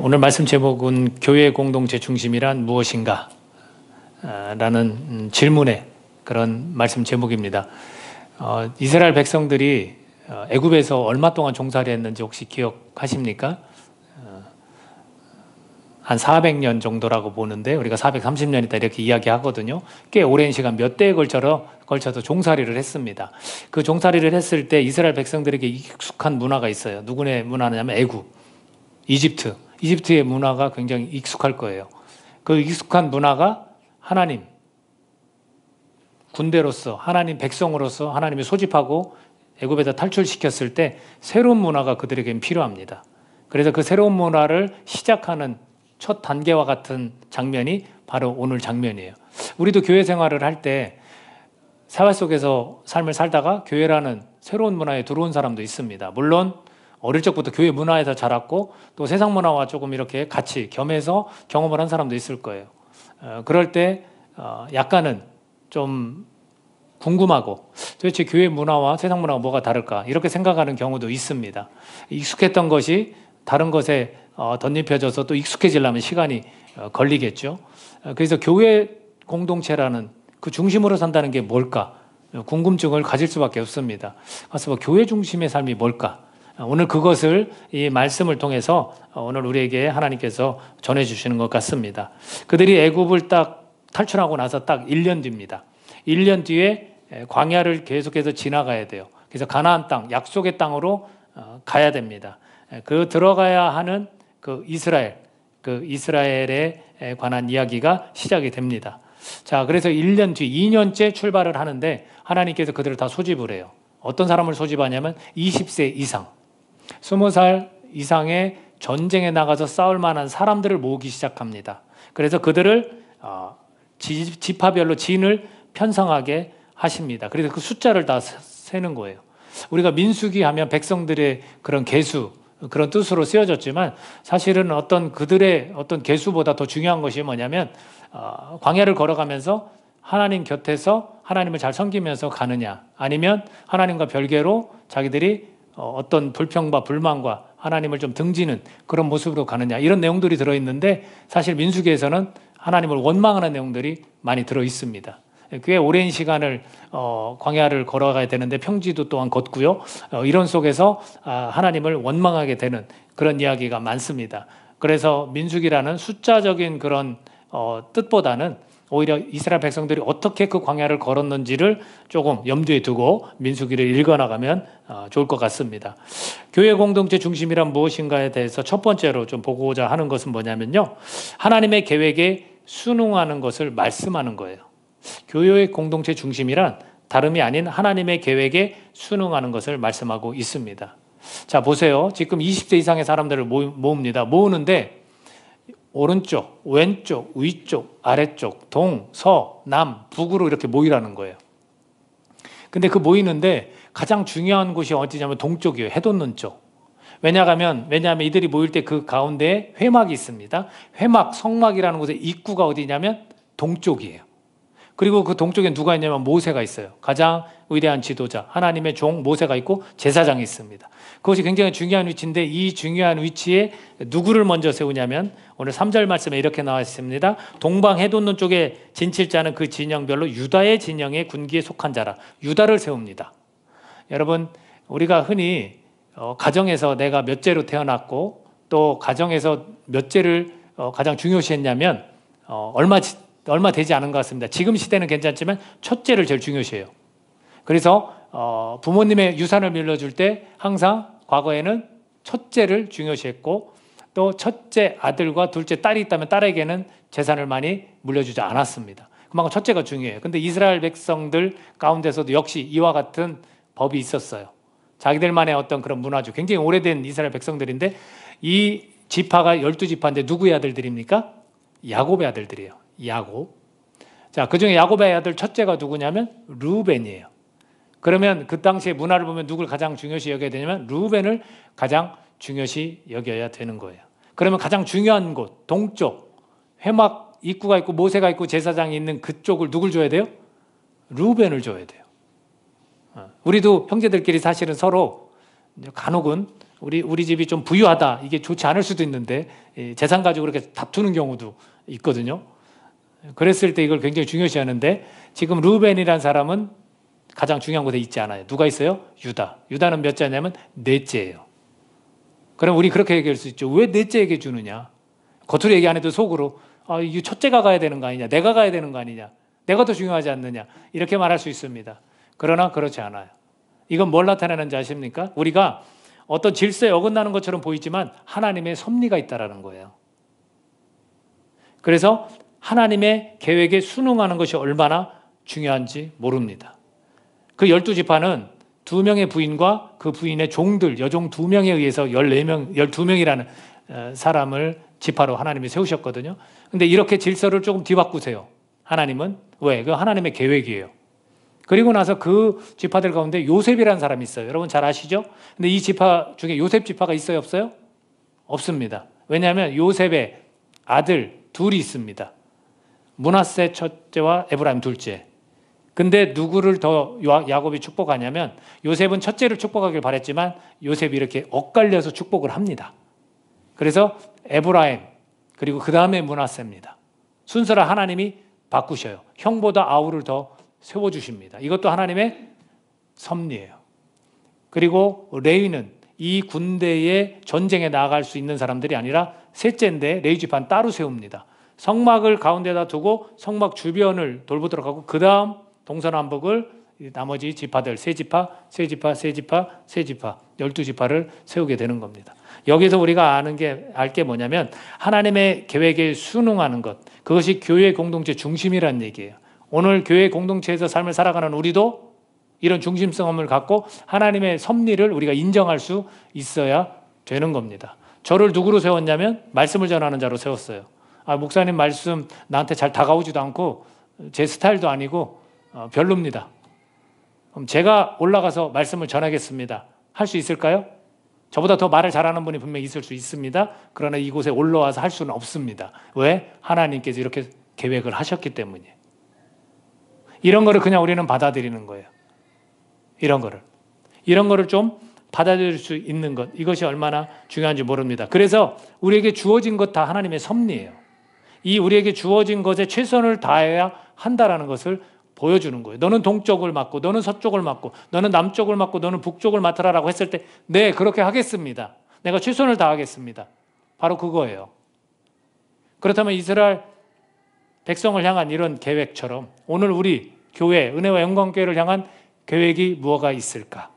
오늘 말씀 제목은 교회 공동체 중심이란 무엇인가? 라는 질문의 그런 말씀 제목입니다. 이스라엘 백성들이 애굽에서 얼마 동안 종살이 했는지 혹시 기억하십니까? 한 400년 정도라고 보는데 우리가 430년이다 이렇게 이야기하거든요. 꽤 오랜 시간 몇 대에 걸쳐서 종살이를 했습니다. 그 종살이를 했을 때 이스라엘 백성들에게 익숙한 문화가 있어요. 누구네 문화냐면 애굽, 이집트의 문화가 굉장히 익숙할 거예요. 그 익숙한 문화가 하나님, 군대로서 하나님 백성으로서 하나님이 소집하고 애굽에다 탈출시켰을 때 새로운 문화가 그들에게는 필요합니다. 그래서 그 새로운 문화를 시작하는 첫 단계와 같은 장면이 바로 오늘 장면이에요. 우리도 교회 생활을 할 때 생활 속에서 삶을 살다가 교회라는 새로운 문화에 들어온 사람도 있습니다. 물론 어릴 적부터 교회 문화에서 자랐고 또 세상 문화와 조금 이렇게 같이 겸해서 경험을 한 사람도 있을 거예요. 그럴 때 약간은 좀 궁금하고 도대체 교회 문화와 세상 문화가 뭐가 다를까 이렇게 생각하는 경우도 있습니다. 익숙했던 것이 다른 것에 덧입혀져서 또 익숙해지려면 시간이 걸리겠죠. 그래서 교회 공동체라는 그 중심으로 산다는 게 뭘까? 궁금증을 가질 수밖에 없습니다. 그래서 교회 중심의 삶이 뭘까? 오늘 그것을 이 말씀을 통해서 오늘 우리에게 하나님께서 전해주시는 것 같습니다. 그들이 애굽을 딱 탈출하고 나서 딱 1년 뒤입니다. 1년 뒤에 광야를 계속해서 지나가야 돼요. 그래서 가나안 땅, 약속의 땅으로 가야 됩니다. 그 들어가야 하는 그 이스라엘에 관한 이야기가 시작이 됩니다. 자, 그래서 1년 뒤, 2년째 출발을 하는데 하나님께서 그들을 다 소집을 해요. 어떤 사람을 소집하냐면 20세 이상, 20살 이상의 전쟁에 나가서 싸울 만한 사람들을 모으기 시작합니다. 그래서 그들을 지파별로 진을 편성하게 하십니다. 그래서 그 숫자를 다 세는 거예요. 우리가 민수기 하면 백성들의 그런 계수, 그런 뜻으로 쓰여졌지만 사실은 그들의 어떤 계수보다 더 중요한 것이 뭐냐면 광야를 걸어가면서 하나님 곁에서 하나님을 잘 섬기면서 가느냐 아니면 하나님과 별개로 자기들이 어떤 불평과 불만과 하나님을 좀 등지는 그런 모습으로 가느냐 이런 내용들이 들어있는데 사실 민수기에서는 하나님을 원망하는 내용들이 많이 들어있습니다. 꽤 오랜 시간을 광야를 걸어가야 되는데 평지도 또한 걷고요. 이런 속에서 하나님을 원망하게 되는 그런 이야기가 많습니다. 그래서 민수기라는 숫자적인 그런 뜻보다는 오히려 이스라엘 백성들이 어떻게 그 광야를 걸었는지를 조금 염두에 두고 민수기를 읽어나가면 좋을 것 같습니다. 교회 공동체 중심이란 무엇인가에 대해서 첫 번째로 좀 보고자 하는 것은 뭐냐면요. 하나님의 계획에 순응하는 것을 말씀하는 거예요. 교회의 공동체 중심이란 다름이 아닌 하나님의 계획에 순응하는 것을 말씀하고 있습니다. 자, 보세요. 지금 20세 이상의 사람들을 모읍니다. 모으는데 오른쪽, 왼쪽, 위쪽, 아래쪽, 동, 서, 남, 북으로 이렇게 모이라는 거예요. 근데 그 모이는데 가장 중요한 곳이 어디냐면 동쪽이에요. 해 돋는 쪽. 왜냐하면 이들이 모일 때 그 가운데에 회막이 있습니다. 회막, 성막이라는 곳의 입구가 어디냐면 동쪽이에요. 그리고 그 동쪽에 누가 있냐면 모세가 있어요. 가장 위대한 지도자, 하나님의 종 모세가 있고 제사장이 있습니다. 그것이 굉장히 중요한 위치인데 이 중요한 위치에 누구를 먼저 세우냐면 오늘 3절 말씀에 이렇게 나와 있습니다. 동방 해돋는 쪽에 진칠자는 그 진영별로 유다의 진영의 군기에 속한 자라. 유다를 세웁니다. 여러분, 우리가 흔히 가정에서 내가 몇째로 태어났고 또 가정에서 몇째를 가장 중요시했냐면 얼마 되지 않은 것 같습니다. 지금 시대는 괜찮지만 첫째를 제일 중요시해요. 그래서 부모님의 유산을 물려줄 때 항상 과거에는 첫째를 중요시했고 또 첫째 아들과 둘째 딸이 있다면 딸에게는 재산을 많이 물려주지 않았습니다. 그만큼 첫째가 중요해요. 근데 이스라엘 백성들 가운데서도 역시 이와 같은 법이 있었어요. 자기들만의 어떤 그런 문화죠. 굉장히 오래된 이스라엘 백성들인데 이 지파가 12지파인데 누구의 아들들입니까? 야곱의 아들들이에요. 야곱. 자, 그중에 야곱의 아들 첫째가 누구냐면 르우벤이에요. 그러면 그 당시의 문화를 보면 누굴 가장 중요시 여겨야 되냐면 르우벤을 가장 중요시 여겨야 되는 거예요. 그러면 가장 중요한 곳, 동쪽, 회막 입구가 있고 모세가 있고 제사장이 있는 그쪽을 누굴 줘야 돼요? 르우벤을 줘야 돼요. 우리도 형제들끼리 사실은 서로 간혹은 우리 집이 좀 부유하다, 이게 좋지 않을 수도 있는데 재산 가지고 그렇게 다투는 경우도 있거든요. 그랬을 때 이걸 굉장히 중요시하는데 지금 루벤이라는 사람은 가장 중요한 곳에 있지 않아요. 누가 있어요? 유다. 유다는 몇 자냐면 넷째예요. 그럼 우리 그렇게 얘기할 수 있죠. 왜 넷째에게 주느냐? 겉으로 얘기 안 해도 속으로 이 첫째가 가야 되는 거 아니냐? 내가 가야 되는 거 아니냐? 내가 더 중요하지 않느냐? 이렇게 말할 수 있습니다. 그러나 그렇지 않아요. 이건 뭘 나타내는지 아십니까? 우리가 어떤 질서에 어긋나는 것처럼 보이지만 하나님의 섭리가 있다라는 거예요. 그래서 하나님의 계획에 순응하는 것이 얼마나 중요한지 모릅니다. 그 12지파는 2명의 부인과 그 부인의 종들, 여종 2명에 의해서 14명, 12명이라는 사람을 지파로 하나님이 세우셨거든요. 근데 이렇게 질서를 조금 뒤바꾸세요. 하나님은. 왜? 그 하나님의 계획이에요. 그리고 나서 그 지파들 가운데 요셉이라는 사람이 있어요. 여러분 잘 아시죠? 근데 이 지파 중에 요셉 지파가 있어요? 없어요? 없습니다. 왜냐하면 요셉의 아들 둘이 있습니다. 므낫세 첫째와 에브라임 둘째. 근데 누구를 더 야곱이 축복하냐면 요셉은 첫째를 축복하길 바랬지만 요셉이 이렇게 엇갈려서 축복을 합니다. 그래서 에브라임 그리고 그 다음에 므낫세입니다. 순서를 하나님이 바꾸셔요. 형보다 아우를 더 세워주십니다. 이것도 하나님의 섭리예요. 그리고 레위는 이 군대의 전쟁에 나아갈 수 있는 사람들이 아니라 셋째인데 레위 지파는 따로 세웁니다. 성막을 가운데다 두고 성막 주변을 돌보도록 하고 그 다음 동서남북을 나머지 지파들 세 지파, 12지파를 세우게 되는 겁니다. 여기서 우리가 알 게 뭐냐면 하나님의 계획에 순응하는 것, 그것이 교회 공동체 중심이라는 얘기예요. 오늘 교회 공동체에서 삶을 살아가는 우리도 이런 중심성을 갖고 하나님의 섭리를 우리가 인정할 수 있어야 되는 겁니다. 저를 누구로 세웠냐면 말씀을 전하는 자로 세웠어요. 목사님 말씀 나한테 잘 다가오지도 않고 제 스타일도 아니고 별로입니다. 그럼 제가 올라가서 말씀을 전하겠습니다. 할 수 있을까요? 저보다 더 말을 잘하는 분이 분명히 있을 수 있습니다. 그러나 이곳에 올라와서 할 수는 없습니다. 왜? 하나님께서 이렇게 계획을 하셨기 때문이에요. 이런 거를 그냥 우리는 받아들이는 거예요. 이런 거를 좀 받아들일 수 있는 것, 이것이 얼마나 중요한지 모릅니다. 그래서 우리에게 주어진 것 다 하나님의 섭리예요. 이 우리에게 주어진 것에 최선을 다해야 한다라는 것을 보여주는 거예요. 너는 동쪽을 맡고 너는 서쪽을 맡고 너는 남쪽을 맡고 너는 북쪽을 맡으라라고 했을 때 네, 그렇게 하겠습니다. 내가 최선을 다하겠습니다. 바로 그거예요. 그렇다면 이스라엘 백성을 향한 이런 계획처럼 오늘 우리 교회, 은혜와 영광교회를 향한 계획이 무엇가 있을까?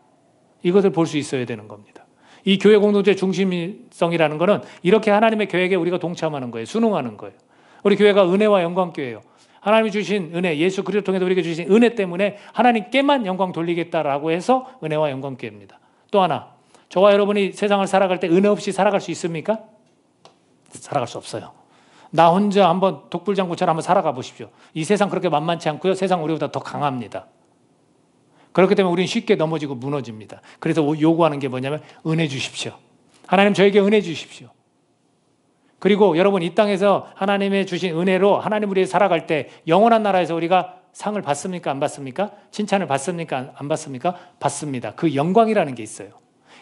이것을 볼 수 있어야 되는 겁니다. 이 교회 공동체 중심성이라는 것은 이렇게 하나님의 계획에 우리가 동참하는 거예요. 순응하는 거예요. 우리 교회가 은혜와 영광교회예요. 하나님이 주신 은혜, 예수 그리스도를 통해서 우리에게 주신 은혜 때문에 하나님께만 영광 돌리겠다라고 해서 은혜와 영광교회입니다. 또 하나, 저와 여러분이 세상을 살아갈 때 은혜 없이 살아갈 수 있습니까? 살아갈 수 없어요. 나 혼자 한번 독불장군처럼 한번 살아가 보십시오. 이 세상 그렇게 만만치 않고요. 세상 우리보다 더 강합니다. 그렇기 때문에 우리는 쉽게 넘어지고 무너집니다. 그래서 요구하는 게 뭐냐면 은혜 주십시오. 하나님 저에게 은혜 주십시오. 그리고 여러분 이 땅에서 하나님의 주신 은혜로 하나님 우리에 살아갈 때 영원한 나라에서 우리가 상을 받습니까? 안 받습니까? 칭찬을 받습니까? 안 받습니까? 받습니다. 그 영광이라는 게 있어요.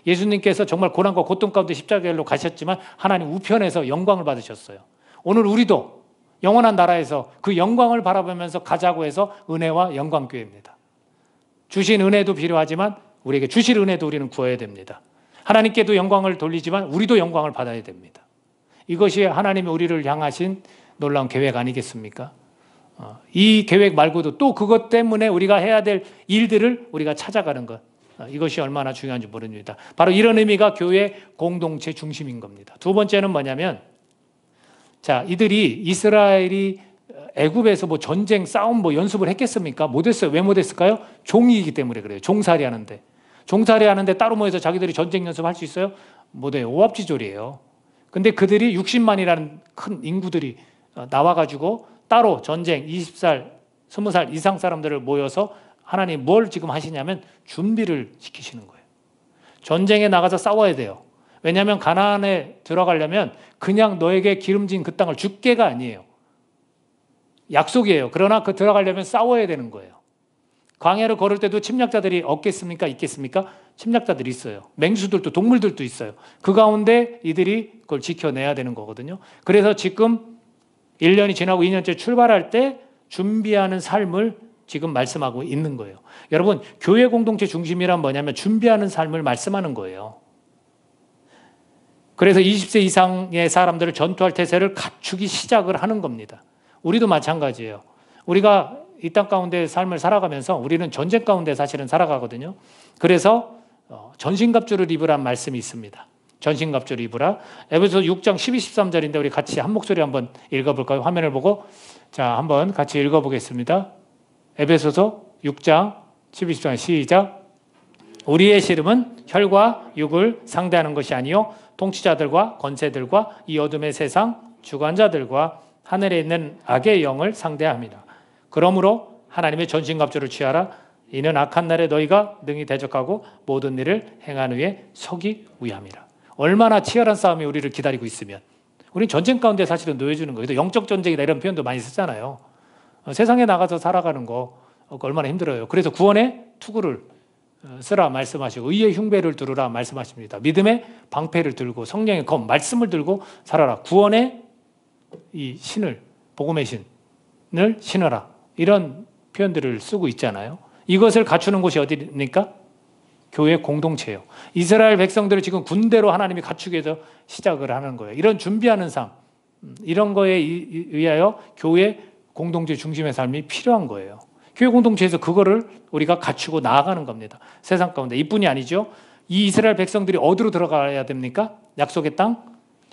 예수님께서 정말 고난과 고통 가운데 십자가로 가셨지만 하나님 우편에서 영광을 받으셨어요. 오늘 우리도 영원한 나라에서 그 영광을 바라보면서 가자고 해서 은혜와 영광교회입니다. 주신 은혜도 필요하지만 우리에게 주실 은혜도 우리는 구해야 됩니다. 하나님께도 영광을 돌리지만 우리도 영광을 받아야 됩니다. 이것이 하나님이 우리를 향하신 놀라운 계획 아니겠습니까? 이 계획 말고도 또 그것 때문에 우리가 해야 될 일들을 우리가 찾아가는 것, 이것이 얼마나 중요한지 모릅니다. 바로 이런 의미가 교회 공동체 중심인 겁니다. 두 번째는 뭐냐면 이들이 이스라엘이 애굽에서 전쟁, 싸움 연습을 했겠습니까? 못했어요. 왜 못했을까요? 종이기 때문에 그래요. 종살이 하는데 따로 모여서 자기들이 전쟁 연습할 수 있어요? 못해요. 오합지졸이에요. 근데 그들이 60만이라는 큰 인구들이 나와가지고 따로 전쟁 20살, 20살 이상 사람들을 모여서 하나님 뭘 지금 하시냐면 준비를 시키시는 거예요. 전쟁에 나가서 싸워야 돼요. 왜냐하면 가나안에 들어가려면 그냥 너에게 기름진 그 땅을 줄게가 아니에요. 약속이에요. 그러나 들어가려면 싸워야 되는 거예요. 광야를 걸을 때도 침략자들이 없겠습니까? 있겠습니까? 침략자들이 있어요. 맹수들도 동물들도 있어요. 그 가운데 이들이 그걸 지켜내야 되는 거거든요. 그래서 지금 1년이 지나고 2년째 출발할 때 준비하는 삶을 지금 말씀하고 있는 거예요. 여러분, 교회 공동체 중심이란 뭐냐면 준비하는 삶을 말씀하는 거예요. 그래서 20세 이상의 사람들을 전투할 태세를 갖추기 시작을 하는 겁니다. 우리도 마찬가지예요. 우리가 이 땅 가운데 삶을 살아가면서 우리는 전쟁 가운데 사실은 살아가거든요. 그래서 전신갑주를 입으란 말씀이 있습니다. 전신갑주를 입으라. 에베소서 6장 12, 13절인데 우리 같이 한 목소리 한번 읽어볼까요? 화면을 보고 자, 한번 같이 읽어보겠습니다. 에베소서 6장 12, 13절 시작. 우리의 씨름은 혈과 육을 상대하는 것이 아니요 통치자들과 권세들과 이 어둠의 세상 주관자들과 하늘에 있는 악의 영을 상대합니다. 그러므로 하나님의 전신갑주를 취하라. 이는 악한 날에 너희가 능히 대적하고 모든 일을 행한 후에 서기 위함이라. 얼마나 치열한 싸움이 우리를 기다리고 있으면 우리는 전쟁 가운데 사실은 놓여주는 거예요. 영적 전쟁이다 이런 표현도 많이 쓰잖아요. 세상에 나가서 살아가는 거 얼마나 힘들어요. 그래서 구원의 투구를 쓰라 말씀하시고 의의 흉배를 두르라 말씀하십니다. 믿음의 방패를 들고 성령의 검 말씀을 들고 살아라. 구원의 이 신을 복음의 신을 신어라. 이런 표현들을 쓰고 있잖아요. 이것을 갖추는 곳이 어디입니까? 교회 공동체예요. 이스라엘 백성들을 지금 군대로 하나님이 갖추기 위해서 시작을 하는 거예요. 이런 준비하는 삶, 이런 거에 의하여 교회 공동체 중심의 삶이 필요한 거예요. 교회 공동체에서 그거를 우리가 갖추고 나아가는 겁니다. 세상 가운데 이뿐이 아니죠. 이 이스라엘 백성들이 어디로 들어가야 됩니까? 약속의 땅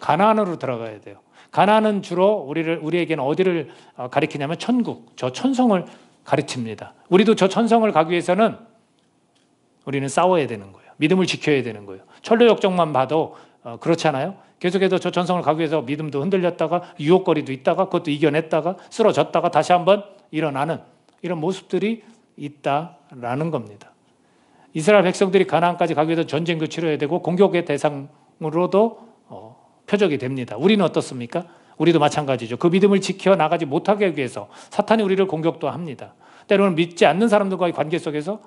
가나안으로 들어가야 돼요. 가나안은 주로 우리에게는 어디를 가리키냐면 천국, 저 천성을 가르칩니다. 우리도 저 천성을 가기 위해서는 우리는 싸워야 되는 거예요. 믿음을 지켜야 되는 거예요. 철로 역정만 봐도 그렇잖아요. 계속해서 저 천성을 가기 위해서 믿음도 흔들렸다가 유혹거리도 있다가 그것도 이겨냈다가 쓰러졌다가 다시 한번 일어나는 이런 모습들이 있다라는 겁니다. 이스라엘 백성들이 가나안까지 가기 위해서 전쟁도 치러야 되고 공격의 대상으로도 표적이 됩니다. 우리는 어떻습니까? 우리도 마찬가지죠. 그 믿음을 지켜나가지 못하게 하기 위해서 사탄이 우리를 공격도 합니다. 때로는 믿지 않는 사람들과의 관계 속에서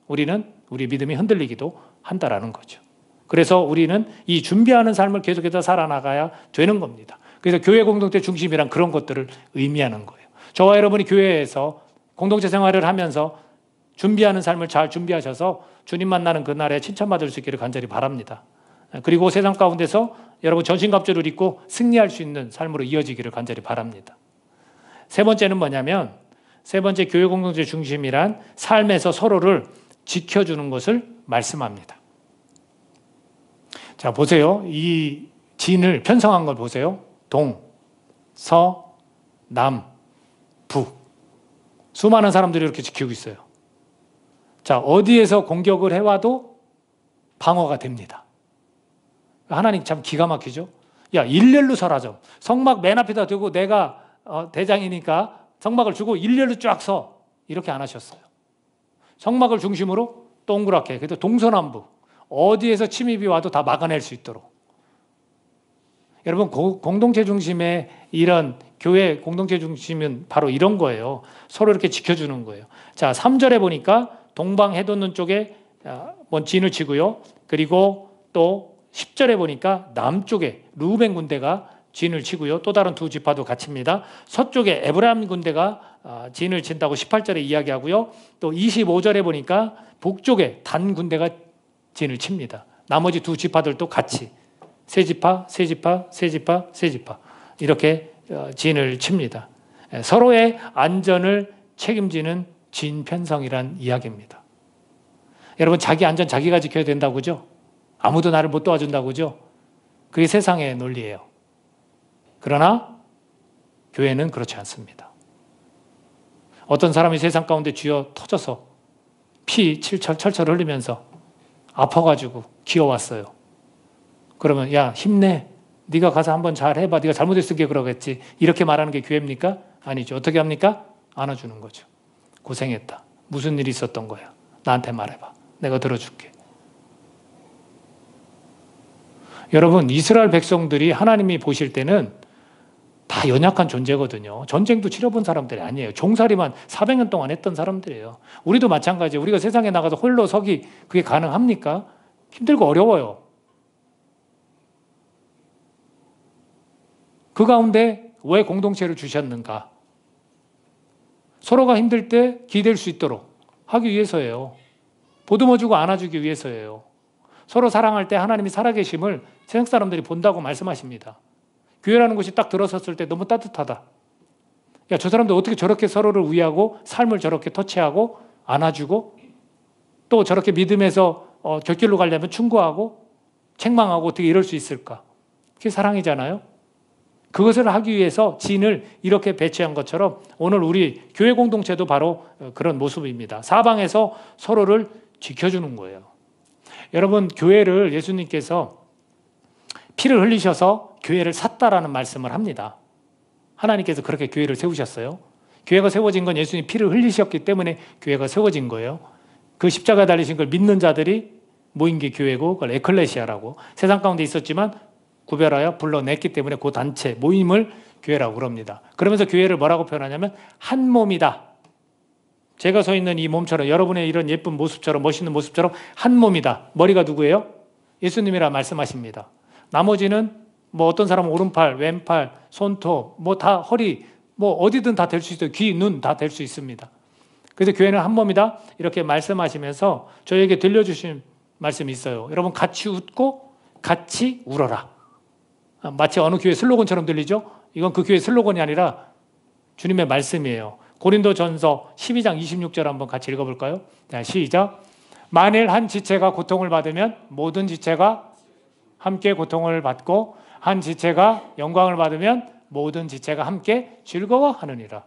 우리는 우리 믿음이 흔들리기도 한다라는 거죠. 그래서 우리는 이 준비하는 삶을 계속해서 살아나가야 되는 겁니다. 그래서 교회 공동체 중심이란 그런 것들을 의미하는 거예요. 저와 여러분이 교회에서 공동체 생활을 하면서 준비하는 삶을 잘 준비하셔서 주님 만나는 그날에 칭찬받을 수 있기를 간절히 바랍니다. 그리고 세상 가운데서 여러분 전신갑주를 입고 승리할 수 있는 삶으로 이어지기를 간절히 바랍니다. 세 번째는 뭐냐면 세 번째 교회 공동체 중심이란 삶에서 서로를 지켜주는 것을 말씀합니다. 자, 보세요. 이 진을 편성한 걸 보세요. 동, 서, 남, 북. 수많은 사람들이 이렇게 지키고 있어요. 자, 어디에서 공격을 해와도 방어가 됩니다. 하나님 참 기가 막히죠. 야, 일렬로 서라 좀. 성막 맨 앞에다 두고 내가 대장이니까 성막을 주고 일렬로 쫙 서. 이렇게 안 하셨어요. 성막을 중심으로 동그랗게, 그래도 동서남북 어디에서 침입이 와도 다 막아낼 수 있도록. 여러분, 공동체 중심의 이런 교회 공동체 중심은 바로 이런 거예요. 서로 이렇게 지켜주는 거예요. 자, 3절에 보니까 동방 해돋는 쪽에 진을 치고요. 그리고 또 10절에 보니까 남쪽에 루벤 군대가 진을 치고요. 또 다른 두 지파도 같이입니다. 서쪽에 에브라임 군대가 진을 친다고 18절에 이야기하고요. 또 25절에 보니까 북쪽에 단 군대가 진을 칩니다. 나머지 두 지파들도 같이 세 지파, 세 지파, 세 지파, 세 지파 이렇게 진을 칩니다. 서로의 안전을 책임지는 진편성이란 이야기입니다. 여러분, 자기 안전 자기가 지켜야 된다고죠? 아무도 나를 못 도와준다고죠? 그게 세상의 논리예요. 그러나 교회는 그렇지 않습니다. 어떤 사람이 세상 가운데 쥐어 터져서 피 철철 흘리면서 아파가지고 기어왔어요. 그러면 야, 힘내. 네가 가서 한번 잘 해봐. 네가 잘못했으니까 그러겠지. 이렇게 말하는 게 교회입니까? 아니죠. 어떻게 합니까? 안아주는 거죠. 고생했다. 무슨 일이 있었던 거야? 나한테 말해봐. 내가 들어줄게. 여러분, 이스라엘 백성들이 하나님이 보실 때는 다 연약한 존재거든요. 전쟁도 치러본 사람들이 아니에요. 종살이만 400년 동안 했던 사람들이에요. 우리도 마찬가지예요. 우리가 세상에 나가서 홀로 서기 그게 가능합니까? 힘들고 어려워요. 그 가운데 왜 공동체를 주셨는가? 서로가 힘들 때 기댈 수 있도록 하기 위해서예요. 보듬어주고 안아주기 위해서예요. 서로 사랑할 때 하나님이 살아계심을 세상 사람들이 본다고 말씀하십니다. 교회라는 곳이 딱 들어섰을 때 너무 따뜻하다. 야, 저 사람들 어떻게 저렇게 서로를 위하고 삶을 저렇게 터치하고 안아주고 또 저렇게 믿음에서 곁길로 가려면 충고하고 책망하고 어떻게 이럴 수 있을까? 그게 사랑이잖아요. 그것을 하기 위해서 진을 이렇게 배치한 것처럼 오늘 우리 교회 공동체도 바로 그런 모습입니다. 사방에서 서로를 지켜주는 거예요. 여러분, 교회를 예수님께서 피를 흘리셔서 교회를 샀다라는 말씀을 합니다. 하나님께서 그렇게 교회를 세우셨어요. 교회가 세워진 건 예수님 피를 흘리셨기 때문에 교회가 세워진 거예요. 그 십자가 달리신 걸 믿는 자들이 모인 게 교회고 그걸 에클레시아라고 세상 가운데 있었지만 구별하여 불러냈기 때문에 그 단체 모임을 교회라고 그럽니다. 그러면서 교회를 뭐라고 표현하냐면 한 몸이다. 제가 서 있는 이 몸처럼 여러분의 이런 예쁜 모습처럼 멋있는 모습처럼 한 몸이다. 머리가 누구예요? 예수님이라 말씀하십니다. 나머지는 뭐 어떤 사람은 오른팔, 왼팔, 손톱, 뭐 다 허리, 뭐 어디든 다 될 수 있어요. 귀, 눈 다 될 수 있습니다. 그래서 교회는 한 몸이다. 이렇게 말씀하시면서 저에게 들려주신 말씀이 있어요. 여러분 같이 웃고 같이 울어라. 마치 어느 교회 슬로건처럼 들리죠? 이건 그 교회 슬로건이 아니라 주님의 말씀이에요. 고린도전서 12장 26절 한번 같이 읽어볼까요? 자, 시작. 만일 한 지체가 고통을 받으면 모든 지체가 함께 고통을 받고 한 지체가 영광을 받으면 모든 지체가 함께 즐거워하느니라.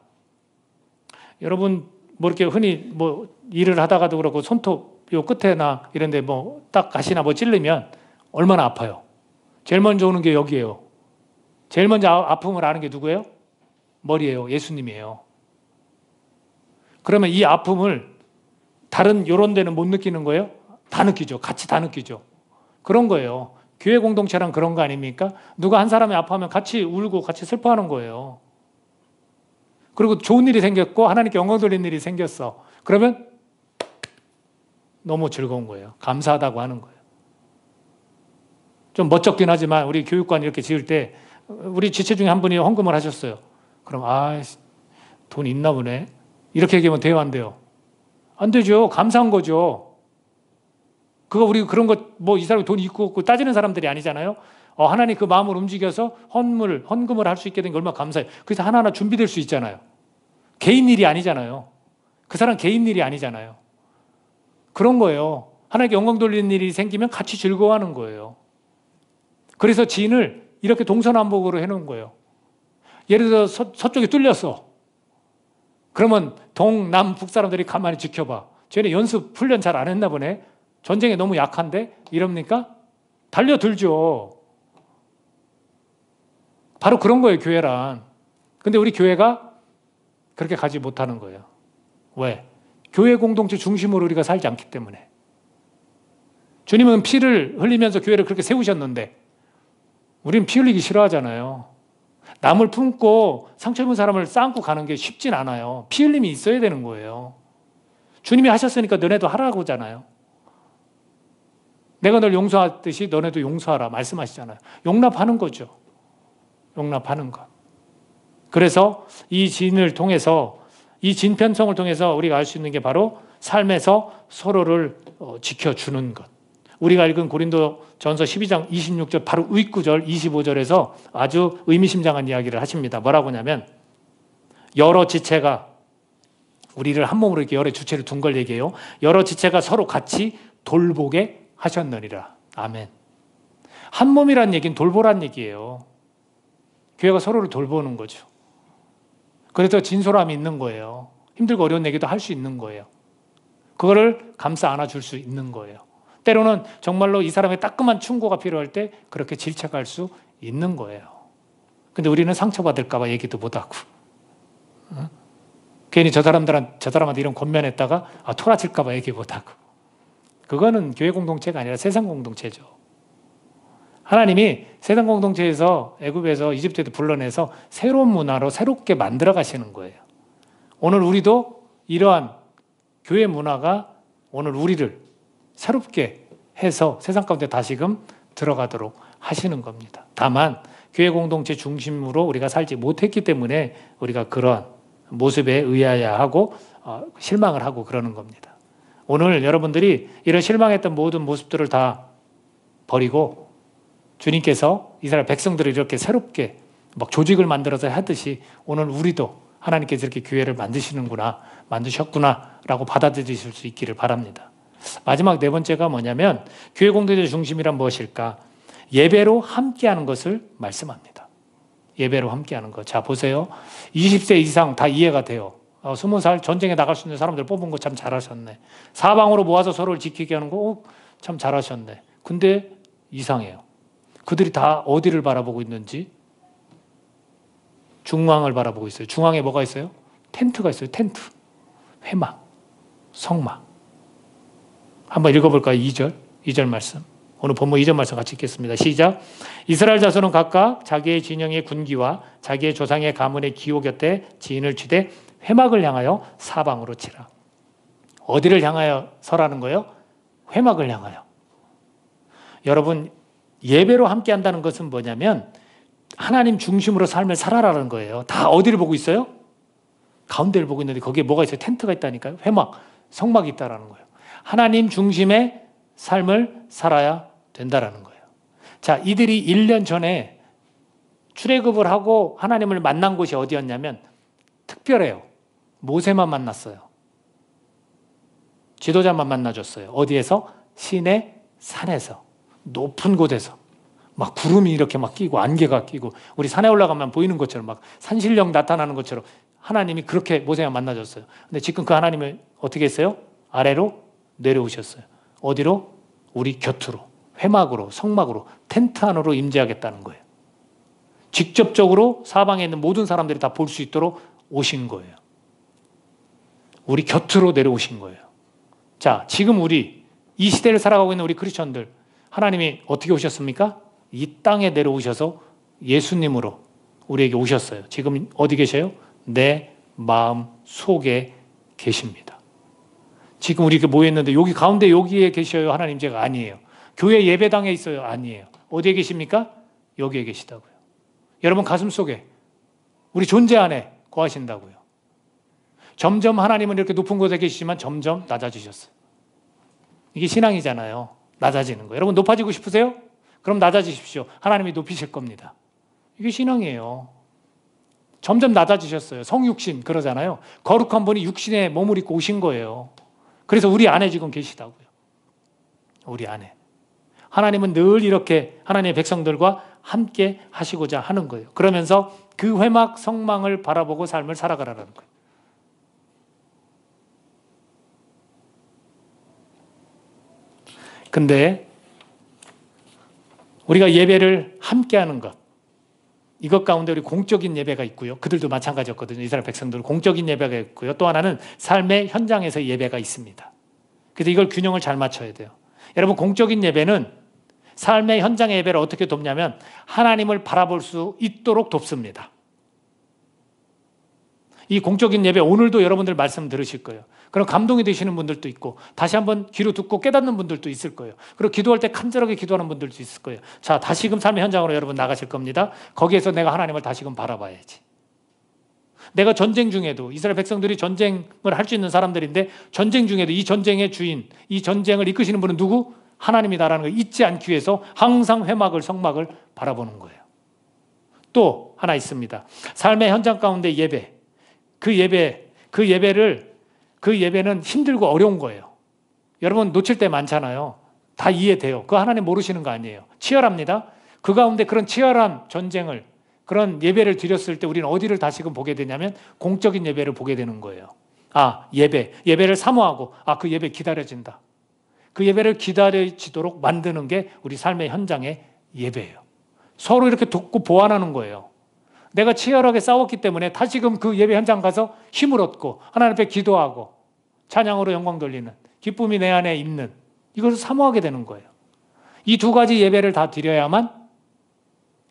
여러분 뭐 이렇게 흔히 뭐 일을 하다가도 그렇고 손톱 요 끝에나 이런데 뭐 딱 가시나 뭐 찔르면 얼마나 아파요. 제일 먼저 오는 게 여기예요. 제일 먼저 아픔을 아는 게 누구예요? 머리예요. 예수님이에요. 그러면 이 아픔을 다른 요런 데는 못 느끼는 거예요? 다 느끼죠. 같이 다 느끼죠. 그런 거예요. 교회 공동체란 그런 거 아닙니까? 누가 한 사람이 아파하면 같이 울고 같이 슬퍼하는 거예요. 그리고 좋은 일이 생겼고 하나님께 영광 돌리는 일이 생겼어. 그러면 너무 즐거운 거예요. 감사하다고 하는 거예요. 좀 멋쩍긴 하지만 우리 교육관 이렇게 지을 때 우리 지체 중에 한 분이 헌금을 하셨어요. 그럼 돈 있나 보네. 이렇게 얘기하면 돼요, 안 돼요? 안 되죠. 감사한 거죠. 그거 우리 그런 거 뭐 이 사람이 돈 있고 없고 따지는 사람들이 아니잖아요. 하나님 그 마음을 움직여서 헌금을 할 수 있게 된 게 얼마나 감사해요. 그래서 하나하나 준비될 수 있잖아요. 개인 일이 아니잖아요. 그 사람 개인 일이 아니잖아요. 그런 거예요. 하나님께 영광 돌리는 일이 생기면 같이 즐거워하는 거예요. 그래서 진을 이렇게 동서남북으로 해놓은 거예요. 예를 들어서 서쪽이 뚫렸어. 그러면 동남북 사람들이 가만히 지켜봐. 쟤네 연습 훈련 잘 안 했나 보네. 전쟁에 너무 약한데? 이럽니까? 달려들죠. 바로 그런 거예요, 교회란. 근데 우리 교회가 그렇게 가지 못하는 거예요. 왜? 교회 공동체 중심으로 우리가 살지 않기 때문에. 주님은 피를 흘리면서 교회를 그렇게 세우셨는데 우리는 피 흘리기 싫어하잖아요. 남을 품고 상처 입은 사람을 싸안고 가는 게 쉽진 않아요. 피 흘림이 있어야 되는 거예요. 주님이 하셨으니까 너네도 하라고 하잖아요. 내가 널 용서하듯이 너네도 용서하라 말씀하시잖아요. 용납하는 거죠. 용납하는 것. 그래서 이 진을 통해서 이 진편성을 통해서 우리가 알 수 있는 게 바로 삶에서 서로를 지켜주는 것. 우리가 읽은 고린도전서 12장 26절 바로 윗구절 25절에서 아주 의미심장한 이야기를 하십니다. 뭐라고 하냐면 여러 지체가 우리를 한 몸으로 이렇게 여러 주체를 둔 걸 얘기해요. 여러 지체가 서로 같이 돌보게 하셨느니라. 아멘. 한 몸이란 얘기는 돌보란 얘기예요. 교회가 서로를 돌보는 거죠. 그래서 진솔함이 있는 거예요. 힘들고 어려운 얘기도 할 수 있는 거예요. 그거를 감싸 안아줄 수 있는 거예요. 때로는 정말로 이 사람의 따끔한 충고가 필요할 때 그렇게 질책할 수 있는 거예요. 근데 우리는 상처받을까 봐 얘기도 못하고 괜히 저 사람한테 이런 권면했다가 토라질까 봐 얘기 못하고 그거는 교회 공동체가 아니라 세상 공동체죠. 하나님이 세상 공동체에서 애굽에서 이집트에도 불러내서 새로운 문화로 새롭게 만들어 가시는 거예요. 오늘 우리도 이러한 교회 문화가 오늘 우리를 새롭게 해서 세상 가운데 다시금 들어가도록 하시는 겁니다. 다만 교회 공동체 중심으로 우리가 살지 못했기 때문에 우리가 그런 모습에 의아야 하고 실망을 하고 그러는 겁니다. 오늘 여러분들이 이런 실망했던 모든 모습들을 다 버리고 주님께서 이스라엘 백성들을 이렇게 새롭게 막 조직을 만들어서 하듯이 오늘 우리도 하나님께서 이렇게 교회를 만드셨구나라고 받아들이실 수 있기를 바랍니다. 마지막 네 번째가 뭐냐면 교회 공동체 중심이란 무엇일까? 예배로 함께하는 것을 말씀합니다. 예배로 함께하는 것. 자, 보세요. 20세 이상 다 이해가 돼요. 20살 전쟁에 나갈 수 있는 사람들 뽑은 거 참 잘하셨네. 사방으로 모아서 서로를 지키게 하는 거 참 잘하셨네. 근데 이상해요. 그들이 다 어디를 바라보고 있는지 중앙을 바라보고 있어요. 중앙에 뭐가 있어요? 텐트가 있어요. 텐트. 회막, 성막. 한번 읽어볼까요? 2절 말씀. 오늘 본문 2절 말씀 같이 읽겠습니다. 시작. 이스라엘 자손은 각각 자기의 진영의 군기와 자기의 조상의 가문의 기호 곁에 지인을 치되 회막을 향하여 사방으로 치라. 어디를 향하여 서라는 거예요? 회막을 향하여. 여러분, 예배로 함께 한다는 것은 뭐냐면 하나님 중심으로 삶을 살아라는 거예요. 다 어디를 보고 있어요? 가운데를 보고 있는데 거기에 뭐가 있어요? 텐트가 있다니까요. 회막, 성막이 있다라는 거예요. 하나님 중심의 삶을 살아야 된다라는 거예요. 자, 이들이 1년 전에 출애굽을 하고 하나님을 만난 곳이 어디였냐면 특별해요. 모세만 만났어요. 지도자만 만나줬어요. 어디에서? 시내 산에서, 높은 곳에서 막 구름이 이렇게 막 끼고 안개가 끼고 우리 산에 올라가면 보이는 것처럼 막 산신령 나타나는 것처럼 하나님이 그렇게 모세만 만나줬어요. 근데 지금 그 하나님을 어떻게 했어요? 아래로 내려오셨어요. 어디로? 우리 곁으로, 회막으로, 성막으로, 텐트 안으로 임재하겠다는 거예요. 직접적으로 사방에 있는 모든 사람들이 다 볼 수 있도록 오신 거예요. 우리 곁으로 내려오신 거예요. 자, 지금 우리 이 시대를 살아가고 있는 우리 크리스천들, 하나님이 어떻게 오셨습니까? 이 땅에 내려오셔서 예수님으로 우리에게 오셨어요. 지금 어디 계셔요? 내 마음 속에 계십니다. 지금 우리 이렇게 모여있는데 여기 가운데 여기에 계셔요? 하나님 제가 아니에요. 교회 예배당에 있어요? 아니에요. 어디에 계십니까? 여기에 계시다고요. 여러분 가슴 속에 우리 존재 안에 거하신다고요. 점점 하나님은 이렇게 높은 곳에 계시지만 점점 낮아지셨어요. 이게 신앙이잖아요. 낮아지는 거예요. 여러분 높아지고 싶으세요? 그럼 낮아지십시오. 하나님이 높이실 겁니다. 이게 신앙이에요. 점점 낮아지셨어요. 성육신 그러잖아요. 거룩한 분이 육신에 몸을 입고 오신 거예요. 그래서 우리 안에 지금 계시다고요. 우리 안에. 하나님은 늘 이렇게 하나님의 백성들과 함께 하시고자 하는 거예요. 그러면서 그 회막 성망을 바라보고 삶을 살아가라는 거예요. 근데 우리가 예배를 함께 하는 것, 이것 가운데 우리 공적인 예배가 있고요. 그들도 마찬가지였거든요. 이스라엘 백성들 공적인 예배가 있고요. 또 하나는 삶의 현장에서 예배가 있습니다. 그래서 이걸 균형을 잘 맞춰야 돼요. 여러분 공적인 예배는 삶의 현장의 예배를 어떻게 돕냐면 하나님을 바라볼 수 있도록 돕습니다. 이 공적인 예배 오늘도 여러분들 말씀 들으실 거예요. 그럼 감동이 되시는 분들도 있고 다시 한번 귀로 듣고 깨닫는 분들도 있을 거예요. 그리고 기도할 때 간절하게 기도하는 분들도 있을 거예요. 자, 다시금 삶의 현장으로 여러분 나가실 겁니다. 거기에서 내가 하나님을 다시금 바라봐야지. 내가 전쟁 중에도 이스라엘 백성들이 전쟁을 할 수 있는 사람들인데 전쟁 중에도 이 전쟁의 주인, 이 전쟁을 이끄시는 분은 누구? 하나님이다라는 걸 잊지 않기 위해서 항상 회막을 성막을 바라보는 거예요. 또 하나 있습니다. 삶의 현장 가운데 예배. 그 예배는 힘들고 어려운 거예요. 여러분 놓칠 때 많잖아요. 다 이해돼요. 그거 하나님 모르시는 거 아니에요. 치열합니다. 그 가운데 그런 치열한 전쟁을 그런 예배를 드렸을 때 우리는 어디를 다시금 보게 되냐면 공적인 예배를 보게 되는 거예요. 아, 예배를 사모하고 그 예배 기다려진다. 그 예배를 기다려지도록 만드는 게 우리 삶의 현장의 예배예요. 서로 이렇게 돕고 보완하는 거예요. 내가 치열하게 싸웠기 때문에 다시금 그 예배 현장 가서 힘을 얻고 하나님 앞에 기도하고 찬양으로 영광 돌리는 기쁨이 내 안에 있는 이것을 사모하게 되는 거예요. 이 두 가지 예배를 다 드려야만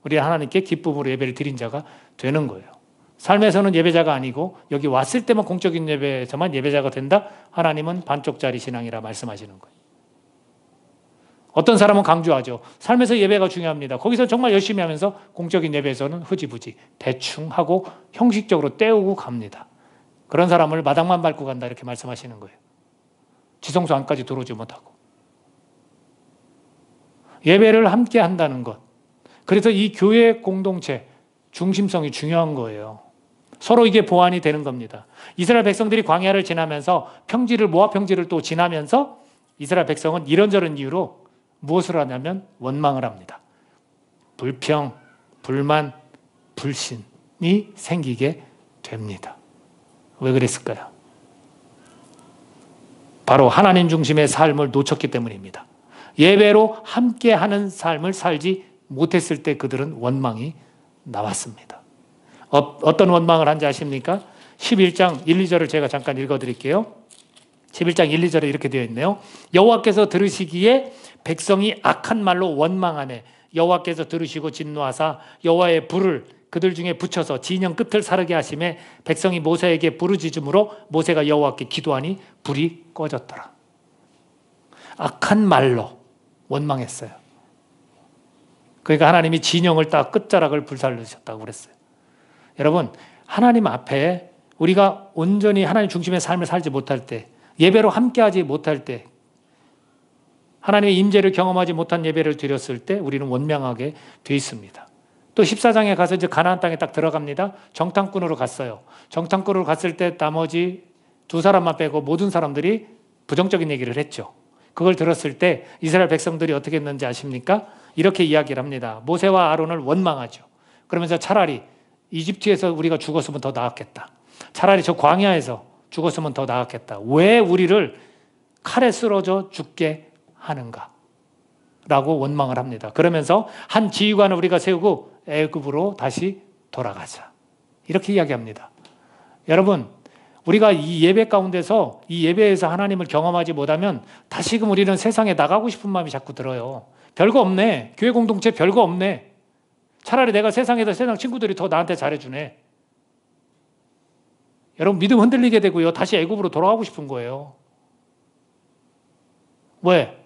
우리 하나님께 기쁨으로 예배를 드린 자가 되는 거예요. 삶에서는 예배자가 아니고 여기 왔을 때만 공적인 예배에서만 예배자가 된다? 하나님은 반쪽짜리 신앙이라 말씀하시는 거예요. 어떤 사람은 강조하죠. 삶에서 예배가 중요합니다. 거기서 정말 열심히 하면서 공적인 예배에서는 흐지부지 대충 하고 형식적으로 때우고 갑니다. 그런 사람을 마당만 밟고 간다 이렇게 말씀하시는 거예요. 지성소 안까지 들어오지 못하고. 예배를 함께 한다는 것. 그래서 이 교회 공동체 중심성이 중요한 거예요. 서로 이게 보완이 되는 겁니다. 이스라엘 백성들이 광야를 지나면서 모압 평지를 또 지나면서 이스라엘 백성은 이런저런 이유로 무엇을 하냐면 원망을 합니다. 불평, 불만, 불신이 생기게 됩니다. 왜 그랬을까요? 바로 하나님 중심의 삶을 놓쳤기 때문입니다. 예배로 함께하는 삶을 살지 못했을 때 그들은 원망이 나왔습니다. 어떤 원망을 한지 아십니까? 11장 1, 2절을 제가 잠깐 읽어드릴게요. 11장 1, 2절에 이렇게 되어 있네요. 여호와께서 들으시기에 백성이 악한 말로 원망하네. 여호와께서 들으시고 진노하사 여호와의 불을 그들 중에 붙여서 진영 끝을 사르게 하심에 백성이 모세에게 부르짖음으로 모세가 여호와께 기도하니 불이 꺼졌더라. 악한 말로 원망했어요. 그러니까 하나님이 진영을 딱 끝자락을 불살르셨다고 그랬어요. 여러분, 하나님 앞에 우리가 온전히 하나님 중심의 삶을 살지 못할 때, 예배로 함께하지 못할 때, 하나님의 임재를 경험하지 못한 예배를 드렸을 때 우리는 원망하게 돼 있습니다. 또 14장에 가서 이제 가나안 땅에 딱 들어갑니다. 정탐꾼으로 갔어요. 정탐꾼으로 갔을 때 나머지 두 사람만 빼고 모든 사람들이 부정적인 얘기를 했죠. 그걸 들었을 때 이스라엘 백성들이 어떻게 했는지 아십니까? 이렇게 이야기를 합니다. 모세와 아론을 원망하죠. 그러면서 차라리 이집트에서 우리가 죽었으면 더 나았겠다. 차라리 저 광야에서 죽었으면 더 나았겠다. 왜 우리를 칼에 쓰러져 죽게 하는가? 라고 원망을 합니다. 그러면서 한 지휘관을 우리가 세우고 애굽으로 다시 돌아가자. 이렇게 이야기합니다. 여러분, 우리가 이 예배 가운데서 이 예배에서 하나님을 경험하지 못하면 다시금 우리는 세상에 나가고 싶은 마음이 자꾸 들어요. 별거 없네. 교회 공동체 별거 없네. 차라리 내가 세상에서 세상 친구들이 더 나한테 잘해주네. 여러분, 믿음 흔들리게 되고요. 다시 애굽으로 돌아가고 싶은 거예요. 왜?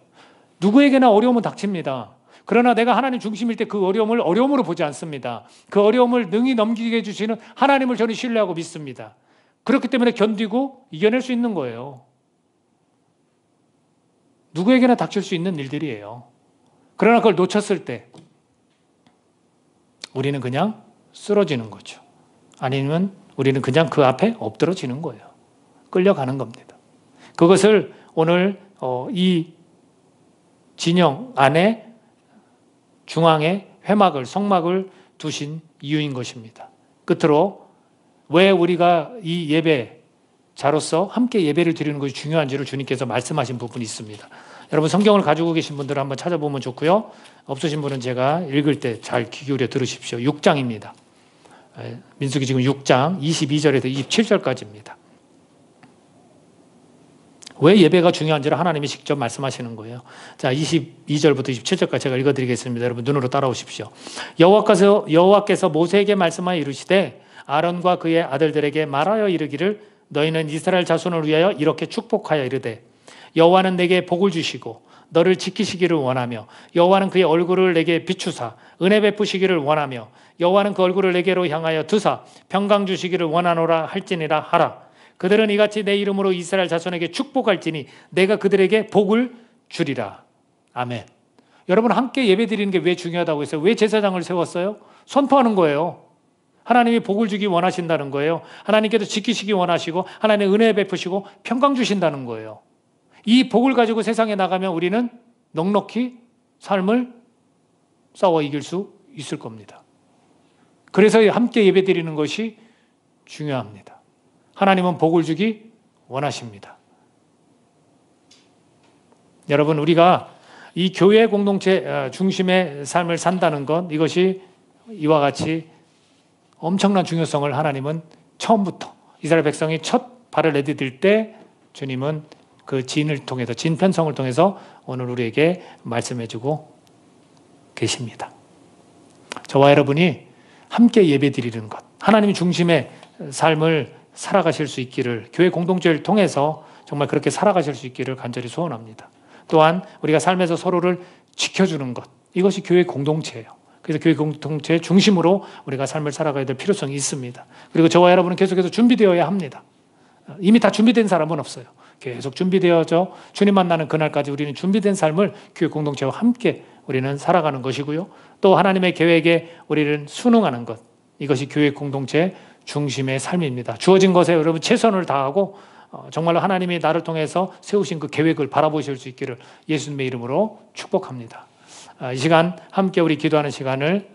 누구에게나 어려움은 닥칩니다. 그러나 내가 하나님 중심일 때 그 어려움을 어려움으로 보지 않습니다. 그 어려움을 능히 넘기게 해주시는 하나님을 저는 신뢰하고 믿습니다. 그렇기 때문에 견디고 이겨낼 수 있는 거예요. 누구에게나 닥칠 수 있는 일들이에요. 그러나 그걸 놓쳤을 때 우리는 그냥 쓰러지는 거죠. 아니면 우리는 그냥 그 앞에 엎드러지는 거예요. 끌려가는 겁니다. 그것을 오늘 이 진영 안에 중앙에 회막을 성막을 두신 이유인 것입니다. 끝으로 왜 우리가 이 예배자로서 함께 예배를 드리는 것이 중요한지를 주님께서 말씀하신 부분이 있습니다. 여러분, 성경을 가지고 계신 분들은 한번 찾아보면 좋고요. 없으신 분은 제가 읽을 때 잘 귀 기울여 들으십시오. 6장입니다. 민수기 지금 6장 22절에서 27절까지입니다. 왜 예배가 중요한지를 하나님이 직접 말씀하시는 거예요. 자, 22절부터 27절까지 제가 읽어드리겠습니다. 여러분, 눈으로 따라오십시오. 여호와께서 모세에게 말씀하여 이르시되 아론과 그의 아들들에게 말하여 이르기를 너희는 이스라엘 자손을 위하여 이렇게 축복하여 이르되 여호와는 내게 복을 주시고 너를 지키시기를 원하며 여호와는 그의 얼굴을 내게 비추사 은혜 베푸시기를 원하며 여호와는 그 얼굴을 내게로 향하여 드사 평강 주시기를 원하노라 할지니라 하라. 그들은 이같이 내 이름으로 이스라엘 자손에게 축복할지니 내가 그들에게 복을 주리라. 아멘. 여러분, 함께 예배드리는 게 왜 중요하다고 했어요? 왜 제사장을 세웠어요? 선포하는 거예요. 하나님이 복을 주기 원하신다는 거예요. 하나님께서 지키시기 원하시고 하나님의 은혜 베푸시고 평강 주신다는 거예요. 이 복을 가지고 세상에 나가면 우리는 넉넉히 삶을 싸워 이길 수 있을 겁니다. 그래서 함께 예배드리는 것이 중요합니다. 하나님은 복을 주기 원하십니다. 여러분, 우리가 이 교회 공동체 중심의 삶을 산다는 것, 이것이 이와 같이 엄청난 중요성을 하나님은 처음부터 이스라엘 백성이 첫 발을 내디딜 때 주님은 그 진을 통해서, 진 편성을 통해서 오늘 우리에게 말씀해주고 계십니다. 저와 여러분이 함께 예배드리는 것, 하나님 중심의 삶을 살아가실 수 있기를, 교회 공동체를 통해서 정말 그렇게 살아가실 수 있기를 간절히 소원합니다. 또한 우리가 삶에서 서로를 지켜주는 것, 이것이 교회 공동체예요. 그래서 교회 공동체 중심으로 우리가 삶을 살아가야 될 필요성이 있습니다. 그리고 저와 여러분은 계속해서 준비되어야 합니다. 이미 다 준비된 사람은 없어요. 계속 준비되어져 주님 만나는 그날까지 우리는 준비된 삶을 교회 공동체와 함께 우리는 살아가는 것이고요. 또 하나님의 계획에 우리는 순응하는 것, 이것이 교회 공동체 중심의 삶입니다. 주어진 것에 여러분 최선을 다하고 정말로 하나님이 나를 통해서 세우신 그 계획을 바라보실 수 있기를 예수님의 이름으로 축복합니다. 이 시간 함께 우리 기도하는 시간을